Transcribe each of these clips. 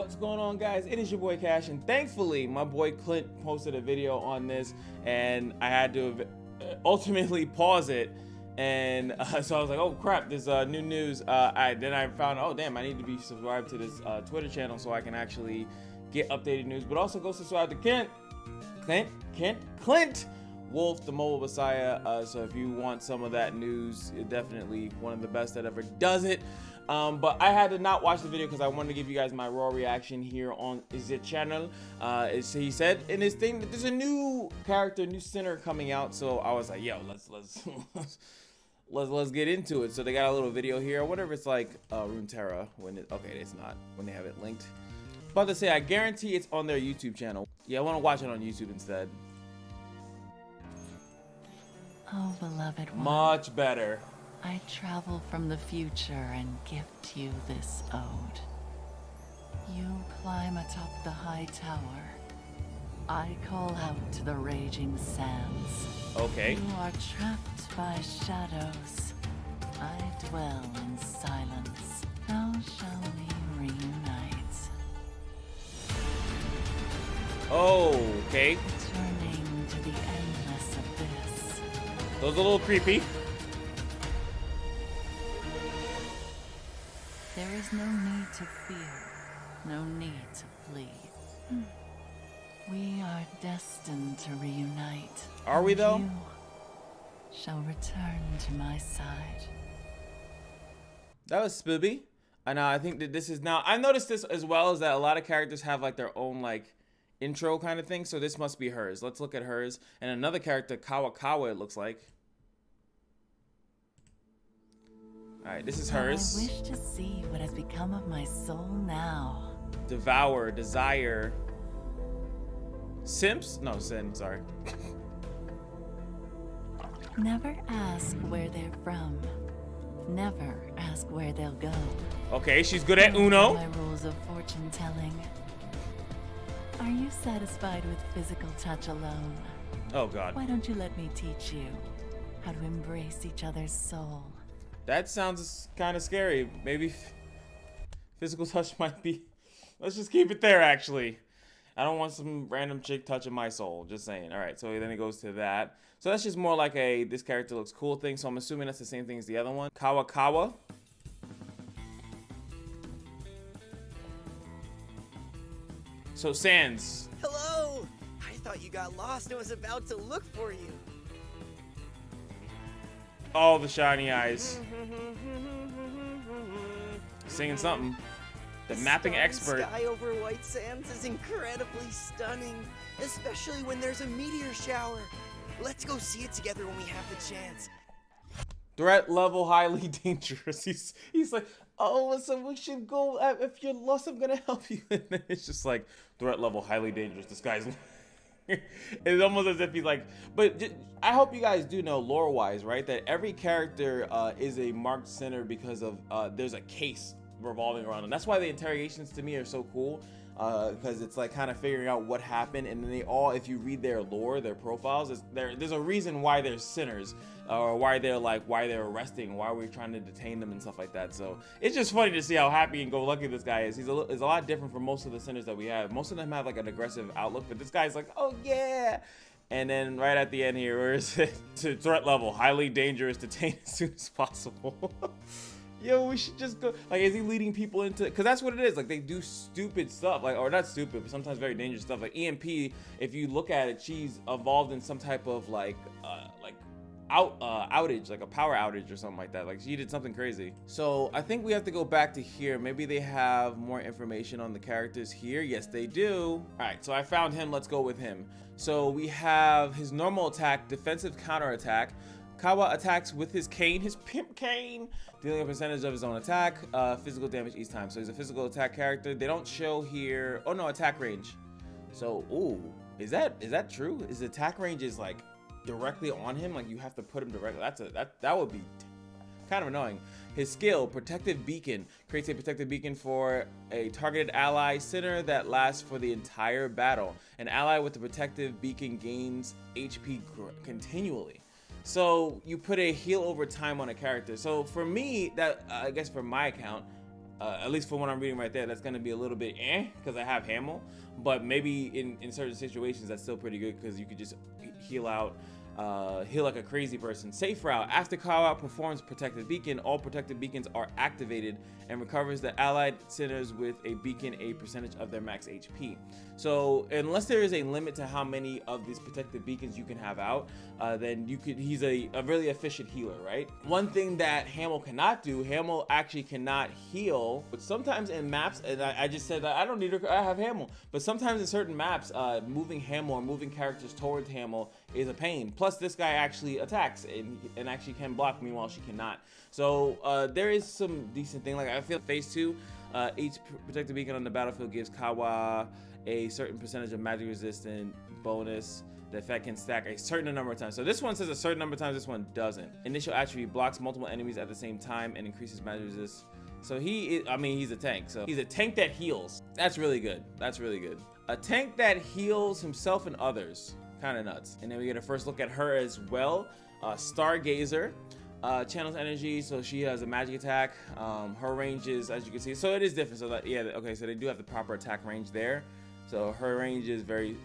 What's going on, guys? It is your boy Cash, and thankfully my boy Clint posted a video on this, and I had to ultimately pause it. And so I was like, oh crap, there's new news. Then I found, oh damn, I need to be subscribed to this Twitter channel so I can actually get updated news. But also go subscribe to Clint Wolf, the mobile messiah. So if you want some of that news, definitely one of the best that ever does it. But I had to not watch the video because I wanted to give you guys my raw reaction here on the channel. He said in his thing that there's a new character, new sinner coming out. So I was like, yo, let's get into it. So they got a little video here. I wonder if it's like Runeterra when it, okay, it's not when they have it linked. About to say, I guarantee it's on their YouTube channel. Yeah, I want to watch it on YouTube instead. Oh, beloved one. Much better. I travel from the future and gift you this ode. You climb atop the high tower. I call out to the raging sands. Okay. You are trapped by shadows. I dwell in silence. How shall we reunite? Oh, okay. Turning to the endless abyss. Those are a little creepy. There is no need to fear, no need to flee. We are destined to reunite. Are we though? You shall return to my side. That was spooby. And I think that this is now, I noticed this as well, is that a lot of characters have like their own like intro kind of thing. So this must be hers. Let's look at hers. And another character, KAWA-KAWA, it looks like. All right, this is hers. I wish to see what has become of my soul now. Devour, desire. Simps? No, sin, sorry. Never ask where they're from. Never ask where they'll go. Okay, she's good at Uno. My rules of fortune telling. Are you satisfied with physical touch alone? Oh God. Why don't you let me teach you how to embrace each other's soul? That sounds kind of scary. Maybe physical touch might be. Let's just keep it there, actually. I don't want some random chick touching my soul. Just saying. All right, so then it goes to that. So that's just more like a this character looks cool thing. So I'm assuming that's the same thing as the other one. KAWA-KAWA. So Sans. Hello! I thought you got lost and was about to look for you. All the shiny eyes. Singing something. The mapping expert. The sky over White Sands is incredibly stunning, especially when there's a meteor shower. Let's go see it together when we have the chance. Threat level highly dangerous. He's like, oh, so we should go. If you're lost, I'm gonna help you. And then it's just like threat level highly dangerous. This guy's. It's almost as if he's like, but I hope you guys do know lore wise, right, that every character is a marked sinner because of there's a case revolving around them. That's why the interrogations to me are so cool, because it's like kind of figuring out what happened, and then they all, if you read their lore, their profiles, there's a reason why they're sinners, or why they're arresting, why we're trying to detain them and stuff like that. So it's just funny to see how happy and go lucky this guy is. He's a lot different from most of the sinners that we have. Most of them have like an aggressive outlook, but this guy's like, oh yeah. And then right at the end here, where is it? To threat level highly dangerous, detain as soon as possible. Yo, we should just go. Like, is he leading people into? Because that's what it is. Like, they do stupid stuff, like, or not stupid, but sometimes very dangerous stuff. Like EMP, if you look at it, she's involved in some type of like outage, like a power outage or something like that. Like, she did something crazy. So I think we have to go back to here. Maybe they have more information on the characters here. Yes, they do. All right, so I found him. Let's go with him. So we have his normal attack, defensive counterattack. Kawa attacks with his cane, his pimp cane, dealing a percentage of his own attack, physical damage each time. So he's a physical attack character. They don't show here. Oh no, attack range. So, ooh, is that true? Is the attack range is like directly on him? Like you have to put him directly. That would be kind of annoying. His skill, Protective Beacon, creates a protective beacon for a targeted ally sinner that lasts for the entire battle. An ally with the protective beacon gains HP continually. So you put a heal over time on a character. So for me, that I guess for my account, at least for what I'm reading right there, that's gonna be a little bit because I have Hamel, but maybe in certain situations that's still pretty good because you could just heal out. Heal like a crazy person. Safe route. After Kawa performs Protected Beacon, all Protected Beacons are activated and recovers the allied centers with a beacon a percentage of their max HP. So unless there is a limit to how many of these Protected Beacons you can have out, then he's a really efficient healer, right? One thing that Hamel cannot do, Hamel actually cannot heal, but sometimes in maps, and I just said that I don't need her, I have Hamel, but sometimes in certain maps, moving Hamel or moving characters towards Hamel is a pain. Plus this guy actually attacks and actually can block, meanwhile she cannot. So there is some decent thing. Like I feel phase 2, each Protected Beacon on the battlefield gives Kawa a certain percentage of magic resistant bonus. The effect can stack a certain number of times. So this one says a certain number of times, this one doesn't. Initial attribute blocks multiple enemies at the same time and increases magic resist. So he's a tank. So he's a tank that heals. That's really good. That's really good. A tank that heals himself and others. Kind of nuts. And then we get a first look at her as well. Stargazer. Channels energy, so she has a magic attack. Her range is, as you can see, so it is different. So that, yeah, okay, so they do have the proper attack range there. So her range is very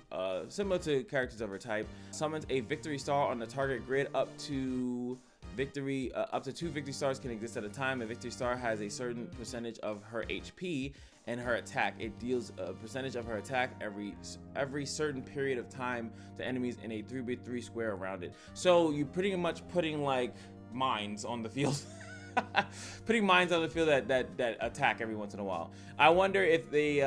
similar to characters of her type. Summons a victory star on the target grid. Up to 2 victory stars can exist at a time. A victory star has a certain percentage of her HP and her attack. It deals a percentage of her attack every certain period of time to enemies in a 3x3 square around it. So you're pretty much putting like mines on the field. Putting mines on the field that attack every once in a while. I wonder if they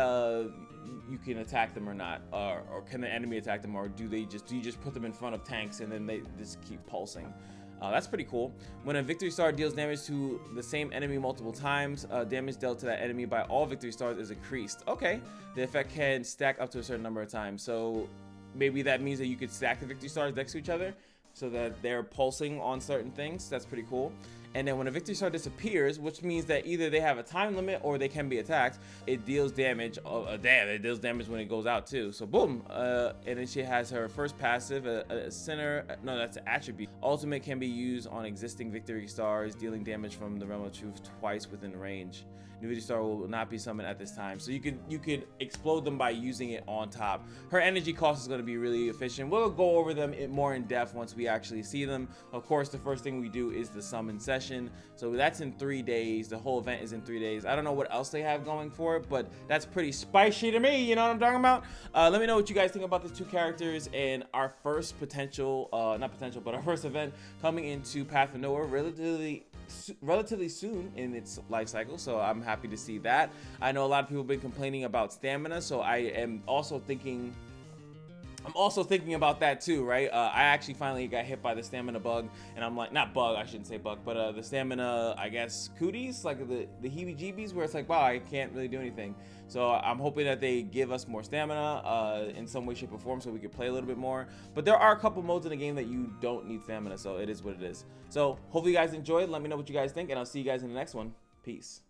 you can attack them or not, or can the enemy attack them, or do you just put them in front of tanks and then they just keep pulsing? That's pretty cool. When a victory star deals damage to the same enemy multiple times, damage dealt to that enemy by all victory stars is increased. Okay, the effect can stack up to a certain number of times. So maybe that means that you could stack the victory stars next to each other so that they're pulsing on certain things. That's pretty cool. And then when a victory star disappears, which means that either they have a time limit or they can be attacked, it deals damage. It deals damage when it goes out too. So boom. And then she has her first passive, a center. No, that's an attribute. Ultimate can be used on existing victory stars, dealing damage from the Realm of Truth twice within range. New victory star will not be summoned at this time. So you could explode them by using it on top. Her energy cost is going to be really efficient. We'll go over them more in depth once we actually see them. Of course, the first thing we do is the summon session. So that's in 3 days. The whole event is in 3 days. I don't know what else they have going for it, but that's pretty spicy to me. You know what I'm talking about? Let me know what you guys think about these 2 characters and our first potential, not potential, but our first event coming into Path of Nowhere relatively soon in its life cycle. So I'm happy to see that. I know a lot of people have been complaining about stamina, so I am also thinking about that too, right? I actually finally got hit by the stamina bug, and I'm like, not bug, I shouldn't say bug, but the stamina, I guess, cooties, like the heebie-jeebies, where it's like, wow, I can't really do anything. So I'm hoping that they give us more stamina in some way, shape, or form so we can play a little bit more. But there are a couple modes in the game that you don't need stamina, so it is what it is. So hopefully you guys enjoyed. Let me know what you guys think, and I'll see you guys in the next one. Peace.